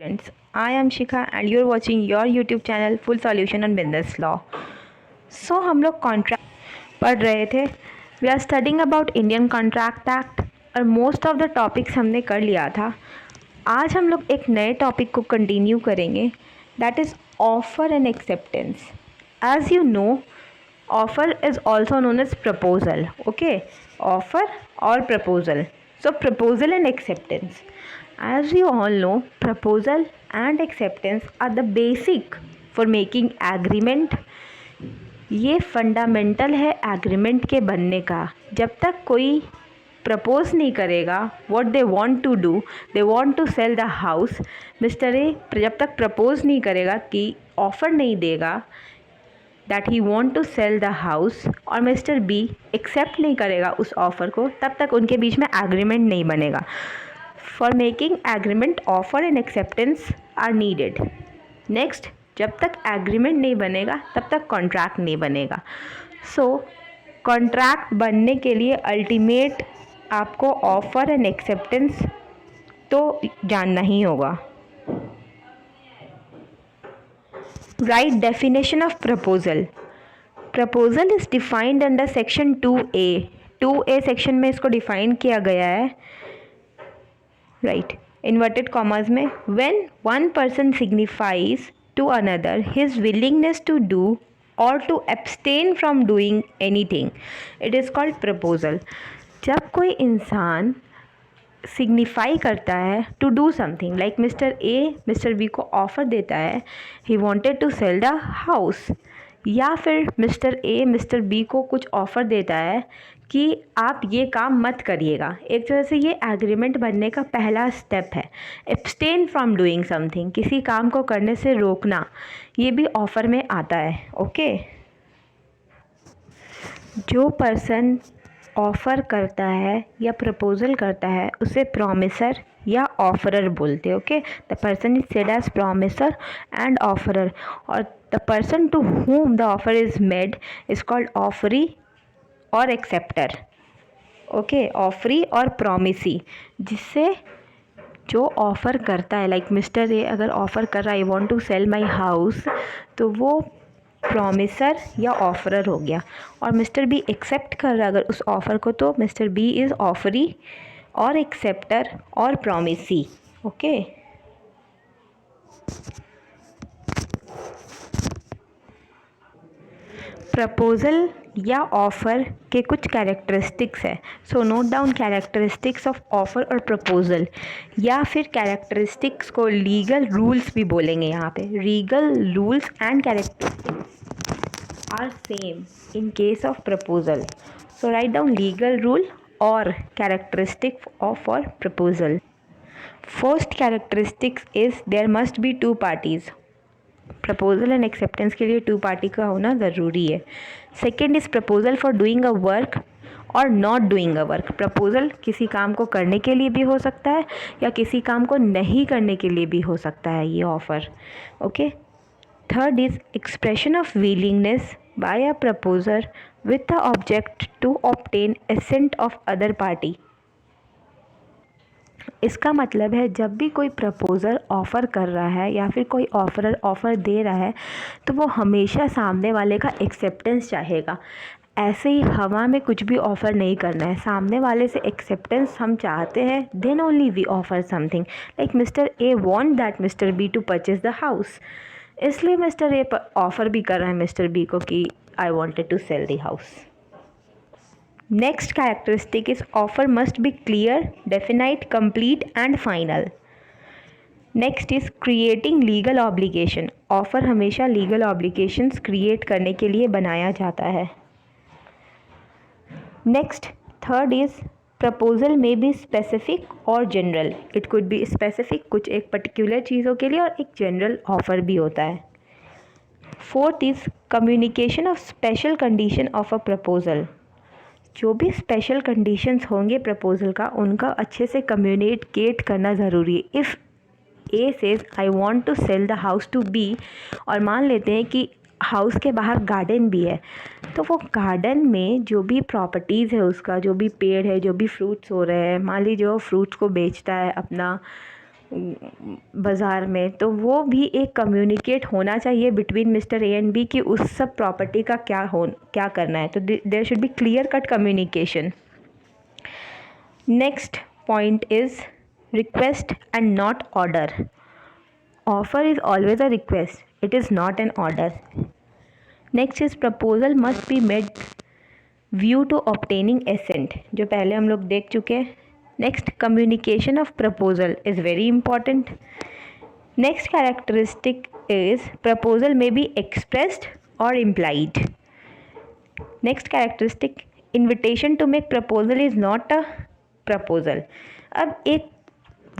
Friends, I am Shikha and you're watching your YouTube channel Full Solution on Business Law. हम लोग contract पढ़ रहे थे. We are studying about Indian contract act और most of the topics हमने कर लिया था. आज हम लोग एक नए टॉपिक को कंटिन्यू करेंगे, that is offer and acceptance. As you know, offer is also known as proposal. Okay, offer और proposal. So proposal and acceptance. As you all know, proposal and acceptance are the basic for making agreement. ये fundamental है agreement के बनने का. जब तक कोई propose नहीं करेगा what they want to do, they want to sell the house. Mister A जब तक प्रपोज नहीं करेगा कि ऑफ़र नहीं देगा that he want to sell the house, और मिस्टर बी एक्सेप्ट नहीं करेगा उस ऑफ़र को, तब तक उनके बीच में एग्रीमेंट नहीं बनेगा. For making agreement offer and acceptance are needed. Next, जब तक एग्रीमेंट नहीं बनेगा तब तक कॉन्ट्रैक्ट नहीं बनेगा. सो कॉन्ट्रैक्ट बनने के लिए अल्टीमेट आपको ऑफर एंड एक्सेप्टेंस तो जानना ही होगा. Right definition of proposal. Proposal is defined under section 2A. 2A section में इसको define किया गया है. Right. Inverted commas में, when one person signifies to another his willingness to do or to abstain from doing anything, it is called proposal. जब कोई इंसान signify करता है to do something, like mister A mister B को offer देता है he wanted to sell the house, या फिर मिस्टर ए मिस्टर बी को कुछ ऑफ़र देता है कि आप ये काम मत करिएगा. एक तरह से ये एग्रीमेंट बनने का पहला स्टेप है. एब्सटेन फ्रॉम डूइंग समथिंग, किसी काम को करने से रोकना, ये भी ऑफ़र में आता है. ओके, जो पर्सन ऑफ़र करता है या प्रपोज़ल करता है उसे प्रॉमिसर या ऑफरर बोलते हैं. Okay, the person is said as promiser and offerer, और the person to whom the offer is made is called offeree और एक्सेप्टर. ओके, ऑफरी और प्रॉमिसी, जिससे जो ऑफ़र करता है, लाइक मिस्टर ए अगर ऑफ़र कर रहा है I want to sell my house, तो वो प्रॉमिसर या ऑफरर हो गया. और मिस्टर बी एक्सेप्ट कर रहा है अगर उस ऑफ़र को, तो मिस्टर बी इज़ ऑफरी और एक्सेप्टर और प्रॉमिसी. ओके, प्रपोज़ल या ऑफ़र के कुछ कैरेक्टरिस्टिक्स है. So note down characteristics of offer और प्रपोज़ल, या फिर कैरेक्टरिस्टिक्स को लीगल रूल्स भी बोलेंगे. यहाँ पे legal rules and characteristics are same in case of proposal. So write down legal rule और characteristic of for proposal. First characteristics is there must be two parties. Proposal and acceptance के लिए two party का होना ज़रूरी है. Second is proposal for doing a work और not doing a work. Proposal किसी काम को करने के लिए भी हो सकता है या किसी काम को नहीं करने के लिए भी हो सकता है ये offer. Okay, third is expression of willingness by a proposer with the object to obtain assent of other party. इसका मतलब है जब भी कोई प्रपोज़र ऑफ़र कर रहा है या फिर कोई ऑफ़रर ऑफ़र दे रहा है तो वो हमेशा सामने वाले का एक्सेप्टेंस चाहेगा. ऐसे ही हवा में कुछ भी ऑफ़र नहीं करना है, सामने वाले से एक्सेप्टेंस हम चाहते हैं, then only we offer something. Like mister A want that mister B to purchase the house, इसलिए मिस्टर ए ऑफ़र भी कर रहा है मिस्टर बी को कि I wanted to sell the house. Next characteristic is offer must be clear, definite, complete and final. Next is creating legal obligation. Offer हमेशा legal obligations create करने के लिए बनाया जाता है. Next, third is proposal may be specific or general. It could be specific, कुछ एक particular चीज़ों के लिए, और एक general offer भी होता है. Fourth is communication of special condition of a proposal. जो भी स्पेशल कंडीशंस होंगे प्रपोज़ल का, उनका अच्छे से कम्युनिकेट करना ज़रूरी है. If A says I want to sell the house to B, और मान लेते हैं कि हाउस के बाहर गार्डन भी है, तो वो गार्डन में जो भी प्रॉपर्टीज़ है उसका, जो भी पेड़ है, जो भी फ्रूट्स हो रहे हैं, मान लीजिए वो फ्रूट्स को बेचता है अपना बाज़ार में, तो वो भी एक कम्युनिकेट होना चाहिए between mister A and B कि उस सब प्रॉपर्टी का क्या करना है। तो there should be clear cut communication. Next point is request and not order. Offer is always a request, it is not an order. Next is proposal must be made view to obtaining assent, जो पहले हम लोग देख चुके हैं। Next, communication of proposal is very important. Next characteristic is proposal में B expressed और implied. Next characteristic, invitation to make proposal is not a proposal. अब एक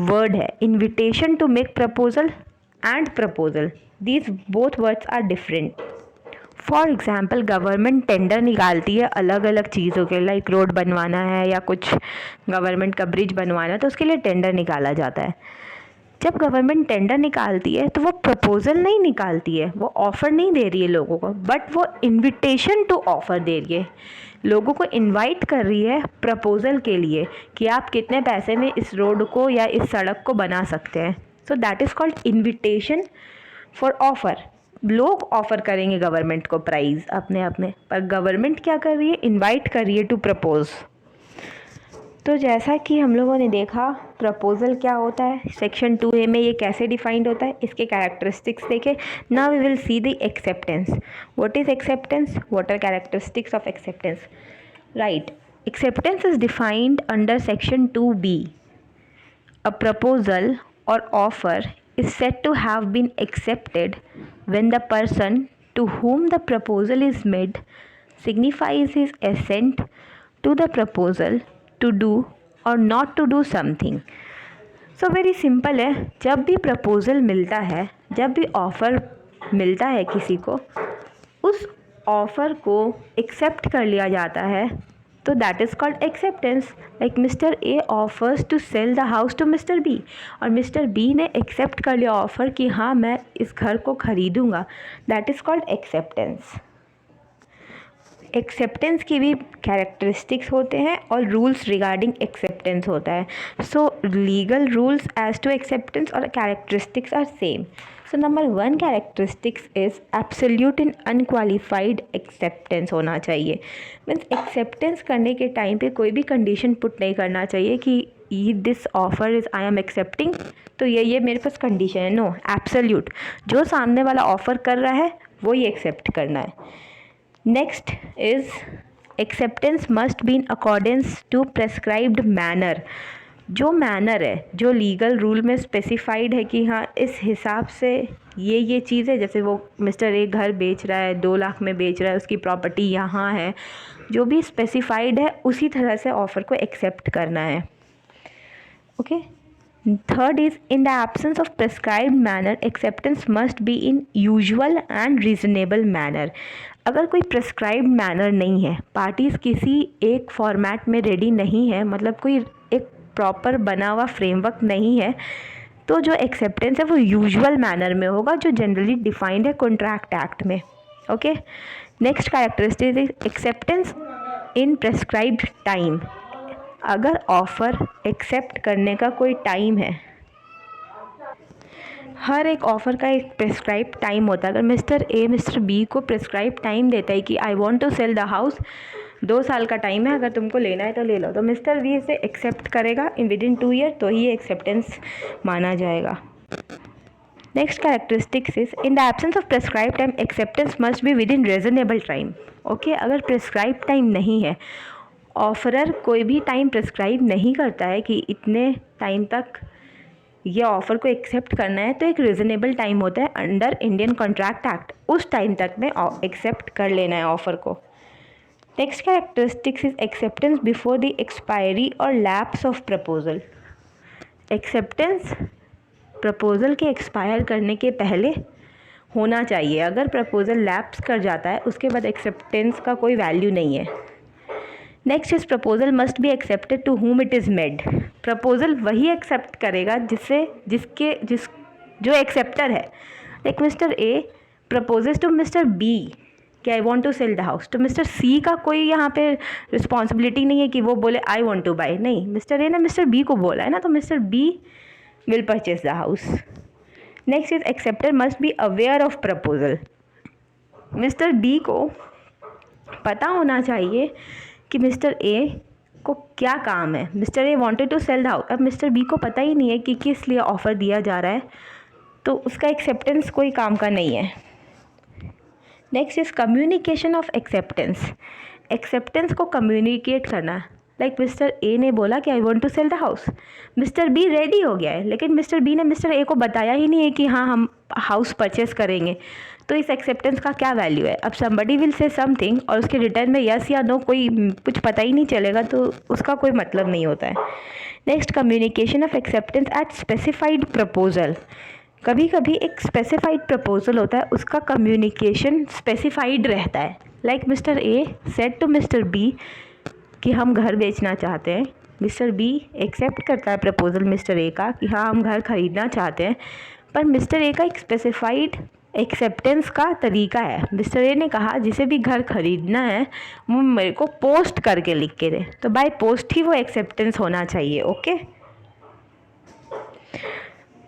वर्ड है invitation to make proposal and proposal, these both words are different. For example, government tender निकालती है अलग अलग चीज़ों के, लाइक रोड बनवाना है या कुछ गवर्नमेंट का ब्रिज बनवाना है, तो उसके लिए टेंडर निकाला जाता है। जब गवर्नमेंट टेंडर निकालती है तो वो प्रपोजल नहीं निकालती है, वो ऑफ़र नहीं दे रही है लोगों को, बट वो इन्विटेशन टू ऑफ़र दे रही है, लोगों को इनवाइट कर रही है प्रपोजल के लिए कि आप कितने पैसे में इस रोड को या इस सड़क को बना सकते हैं। So that is called invitation for offer. लोग ऑफ़र करेंगे गवर्नमेंट को प्राइज़ अपने, पर गवर्नमेंट क्या कर रही है, इनवाइट कर रही है टू प्रपोज। तो जैसा कि हम लोगों ने देखा प्रपोजल क्या होता है, सेक्शन 2A में ये कैसे डिफाइंड होता है, इसके कैरेक्टरिस्टिक्स देखे। Now we will see the acceptance. What is acceptance, what are characteristics of acceptance. Right, acceptance is defined under section 2B। A proposal or offer is said to have been accepted when the person to whom the proposal is made signifies his assent to the proposal to do or not to do something. So very simple है, जब भी proposal मिलता है, जब भी offer मिलता है किसी को, उस ऑफ़र को एक्सेप्ट कर लिया जाता है, तो that is called acceptance. Like mister A offers to sell the house to mister B, और मिस्टर बी ने एक्सेप्ट कर लिया ऑफ़र कि हाँ मैं इस घर को ख़रीदूँगा, that is called acceptance. Acceptance की भी कैरेक्टरिस्टिक्स होते हैं और रूल्स रिगार्डिंग एक्सेप्टेंस होता है। So legal rules as to acceptance और characteristics are same. So number 1 characteristics is absolute and unqualified acceptance होना चाहिए। मीन्स एक्सेप्टेंस करने के टाइम पे कोई भी कंडीशन पुट नहीं करना चाहिए कि this offer is I am accepting, तो ये मेरे पास कंडीशन है। नो, एब्सोल्यूट, जो सामने वाला ऑफ़र कर रहा है वो ही एक्सेप्ट करना है। Next is acceptance must be in accordance to prescribed manner. जो मैनर है, जो लीगल रूल में स्पेसिफाइड है कि हाँ इस हिसाब से ये चीज़ है, जैसे वो मिस्टर ए घर बेच रहा है, 2 लाख में बेच रहा है, उसकी प्रॉपर्टी यहाँ है, जो भी स्पेसिफाइड है उसी तरह से ऑफ़र को एक्सेप्ट करना है। Okay. Third is in the absence of prescribed manner acceptance must be in usual and reasonable manner. अगर कोई प्रेस्क्राइब्ड मैनर नहीं है, पार्टीज़ किसी एक फॉर्मेट में रेडी नहीं है, मतलब कोई एक प्रॉपर बना हुआ फ्रेमवर्क नहीं है, तो जो एक्सेप्टेंस है वो यूजुअल मैनर में होगा, जो जनरली डिफाइंड है कॉन्ट्रैक्ट एक्ट में। Okay. Next characteristic is acceptance in prescribed time. अगर ऑफ़र एक्सेप्ट करने का कोई टाइम है, हर एक ऑफ़र का एक प्रेस्क्राइब टाइम होता है। अगर मिस्टर ए मिस्टर बी को प्रेस्क्राइब टाइम देता है कि I want to sell the house, 2 साल का टाइम है, अगर तुमको लेना है तो ले लो, तो मिस्टर बी इसे एक्सेप्ट करेगा इन विद इन 2 ईयर, तो ही एक्सेप्टेंस माना जाएगा। Next characteristics is in the absence of prescribe time acceptance must be with in reasonable time. Okay, अगर प्रेस्क्राइब टाइम नहीं है, ऑफरर कोई भी टाइम प्रेस्क्राइब नहीं करता है कि इतने टाइम तक ये ऑफ़र को एक्सेप्ट करना है, तो एक रीज़नेबल टाइम होता है अंडर इंडियन कॉन्ट्रैक्ट एक्ट, उस टाइम तक में एक्सेप्ट कर लेना है ऑफ़र को। Next characteristics is acceptance before the expiry और lapse of proposal. Acceptance proposal के एक्सपायर करने के पहले होना चाहिए। अगर प्रपोजल लैप्स कर जाता है उसके बाद एक्सेप्टेंस का कोई वैल्यू नहीं है। Next is proposal must be accepted to whom it is made. Proposal वही एक्सेप्ट करेगा जो एक्सेप्टर है। Like mister A proposes to mister B कि I want to sell the house, तो मिस्टर सी का कोई यहाँ पे रिस्पॉन्सिबिलिटी नहीं है कि वो बोले आई वांट टू बाय। नहीं, मिस्टर ए ने मिस्टर बी को बोला है ना, तो mister B will purchase the house. Next is acceptor must be aware of proposal. Mister B को पता होना चाहिए कि मिस्टर ए को क्या काम है. Mister A wanted to sell the house. अब मिस्टर बी को पता ही नहीं है कि किस लिए ऑफ़र दिया जा रहा है, तो उसका एक्सेप्टेंस कोई काम का नहीं है. Next is communication of acceptance. Acceptance को कम्युनिकेट करना. लाइक मिस्टर ए ने बोला कि I want to sell the house. Mister B ready हो गया है, लेकिन मिस्टर बी ने मिस्टर ए को बताया ही नहीं है कि हाँ हम हाउस परचेस करेंगे. तो इस एक्सेप्टेंस का क्या वैल्यू है. अब समबडी विल से समथिंग और उसके रिटर्न में यस या नो कोई कुछ पता ही नहीं चलेगा, तो उसका कोई मतलब नहीं होता है. Next, communication of acceptance eight specified proposal. कभी कभी एक स्पेसिफाइड प्रपोजल होता है, उसका कम्युनिकेशन स्पेसिफाइड रहता है. Like mister A said to mister B कि हम घर बेचना चाहते हैं. मिस्टर बी एक्सेप्ट करता है प्रपोजल मिस्टर ए का कि हाँ हम घर ख़रीदना चाहते हैं, पर मिस्टर ए का एक स्पेसिफाइड एक्सेप्टेंस का तरीका है. मिस्टर ए ने कहा जिसे भी घर खरीदना है वो मेरे को पोस्ट करके लिख के दे, तो बाय पोस्ट ही वो एक्सेप्टेंस होना चाहिए. Okay.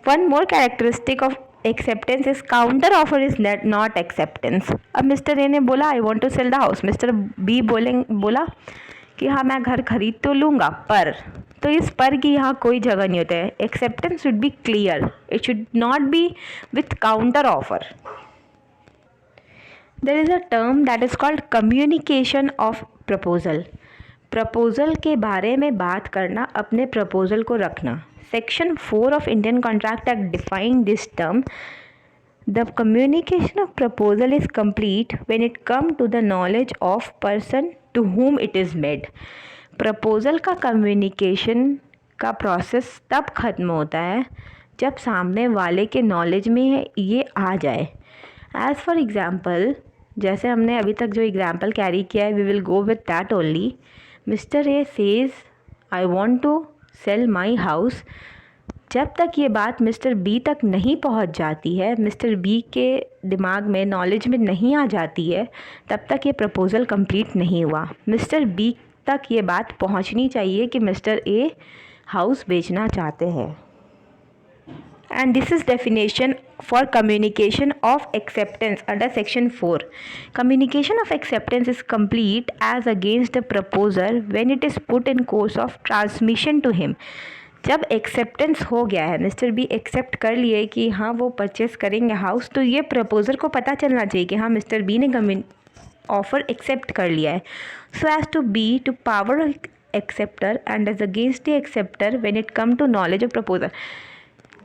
One more characteristic of acceptance is counter offer is not acceptance. अब मिस्टर ए ने बोला I want to sell the house. Mister B बोला कि हाँ मैं घर खरीद तो लूँगा, पर, तो इस पर की यहाँ कोई जगह नहीं होता है. Acceptance should be clear, it should not be with counter offer. There is a term that is called communication of proposal. Proposal के बारे में बात करना, अपने प्रपोजल को रखना. Section 4 of Indian contract act define this term. The communication of proposal is complete when it comes to the knowledge of person to whom it is made. Proposal का communication का प्रोसेस तब ख़त्म होता है जब सामने वाले के नॉलेज में ये आ जाए. एज़ फॉर एग्ज़ाम्पल, जैसे हमने अभी तक जो एग्ज़ाम्पल कैरी किया है, we will go with that only. Mister A says I want to sell my house. जब तक ये बात मिस्टर बी तक नहीं पहुंच जाती है, मिस्टर बी के दिमाग में नॉलेज में नहीं आ जाती है, तब तक ये प्रपोज़ल कंप्लीट नहीं हुआ. मिस्टर बी तक ये बात पहुंचनी चाहिए कि मिस्टर ए हाउस बेचना चाहते हैं. And this is definition for communication of acceptance under section 4. Communication of acceptance is complete as against the proposer when it is put in course of transmission to him. जब acceptance हो गया है, mister B accept कर लिए कि हाँ वो purchase करेंगे हाउस, तो ये प्रपोजर को पता चलना चाहिए कि हाँ मिस्टर बी ने ऑफ़र एक्सेप्ट कर लिया है. So as to B to power acceptor and as against the acceptor when it come to knowledge of proposer.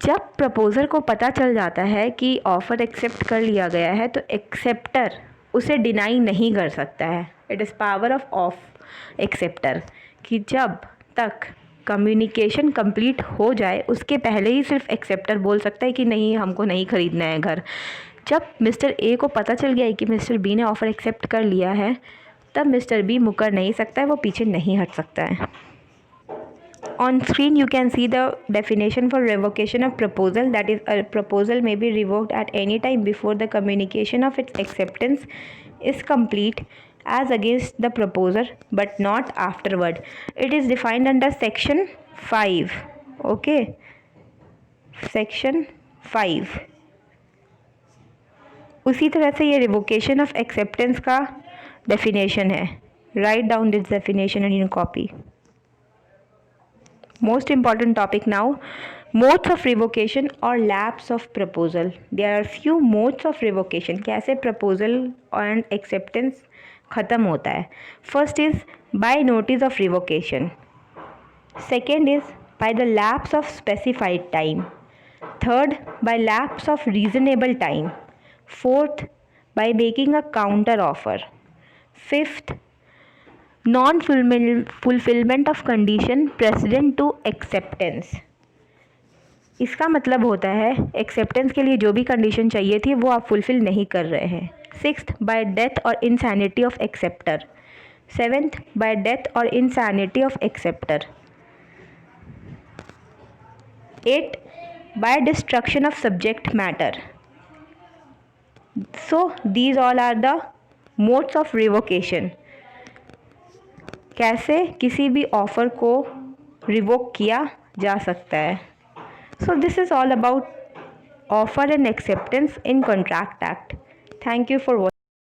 जब प्रपोजर को पता चल जाता है कि ऑफ़र एक्सेप्ट कर लिया गया है, तो एक्सेप्टर उसे डिनाई नहीं कर सकता है. It is power of acceptor कि जब तक कम्युनिकेशन कंप्लीट हो जाए उसके पहले ही सिर्फ एक्सेप्टर बोल सकता है कि नहीं हमको नहीं ख़रीदना है घर. जब मिस्टर ए को पता चल गया है कि मिस्टर बी ने ऑफ़र एक्सेप्ट कर लिया है, तब मिस्टर बी मुकर नहीं सकता है, वो पीछे नहीं हट सकता है. On screen you can see the definition for revocation of proposal, that is a proposal may be revoked at any time before the communication of its acceptance is complete as against the proposer but not afterward. It is defined under section 5. Okay, section 5. उसी तरह से ये revocation of acceptance का definition है. Write down this definition in your copy. Most important topic now, modes of revocation or lapse of proposal. There are few modes of revocation. कैसे proposal and acceptance ख़त्म होता है. First is by notice of revocation. Second is by the lapse of specified time. Third, by lapse of reasonable time. Fourth, by making a counter offer. Fifth, non-fulfillment of condition precedent to acceptance. इसका मतलब होता है acceptance के लिए जो भी condition चाहिए थी वो आप फुलफिल नहीं कर रहे हैं. सिक्स्थ, बाय डेथ और insanity of acceptor. Seventh, by death और insanity of acceptor. 8, by destruction of subject matter. So these all are the modes of revocation. कैसे किसी भी ऑफ़र को रिवोक किया जा सकता है. So this is all about offer and acceptance in contract act. Thank you for watching.